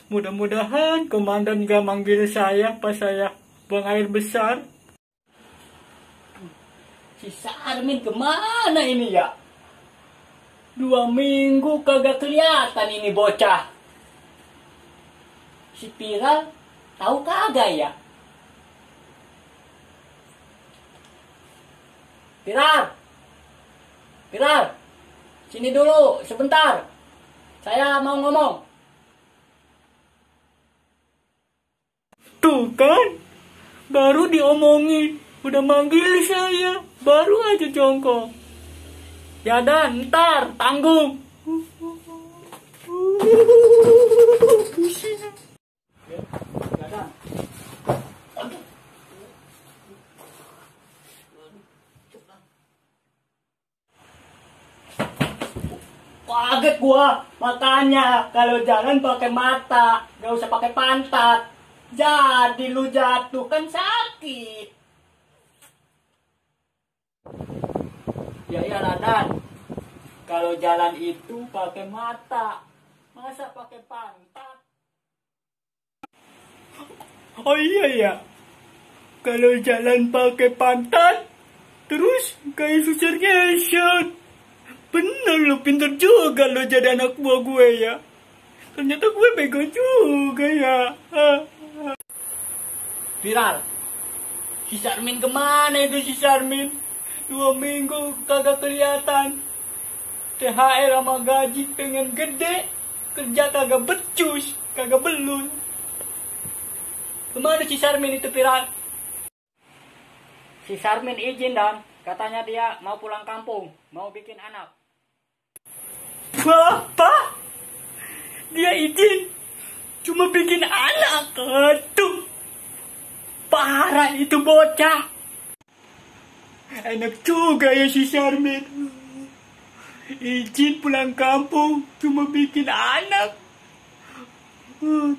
Mudah-mudahan komandan gak manggil saya pas saya buang air besar. Si Sarmin kemana ini ya? 2 minggu kagak kelihatan ini bocah. Si Piral tahu kagak ya? Piral, sini dulu sebentar. Saya mau ngomong. Tuh kan, baru diomongin, udah manggil saya, baru aja jongkok. Ya dan, ntar, tanggung. Kaget gua, makanya kalau jalan pakai mata, gak usah pakai pantat. Jadi lu jatuh kan sakit. Ya iyalah Dan, kalau jalan itu pakai mata, masa pakai pantat? Oh iya ya, kalau jalan pakai pantat, terus kayak susur gesot. Bener lu, pinter juga lu jadi anak buah gue ya. Ternyata gue bego juga ya. Viral, si Sarmin kemana itu si Sarmin? 2 minggu kagak kelihatan. THR sama gaji pengen gede, kerja kagak becus, kagak belun. Kemana si Sarmin itu Viral? Si Sarmin izin Dan, katanya dia mau pulang kampung, mau bikin anak. Apa? Dia izin cuma bikin anak? Aduh, parah itu bocah. Enak juga ya si Sarmin. Izin pulang kampung cuma bikin anak.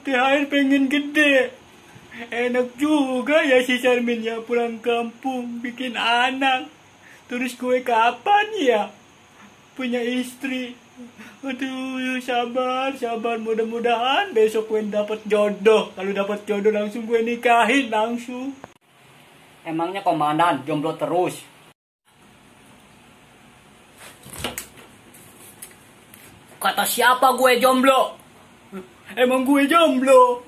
THR pengen gede. Enak juga ya si Sarmin ya pulang kampung bikin anak. Terus gue kapan ya punya istri? Aduh, sabar. Mudah-mudahan besok gue dapet jodoh. Kalau dapet jodoh langsung gue nikahin langsung. Emangnya komandan jomblo terus? Kata siapa gue jomblo? Emang gue jomblo?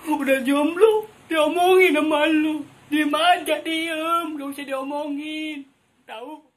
Udah jomblo, diomongin sama lu. Diem aja, diem. Gak usah diomongin. Tahu?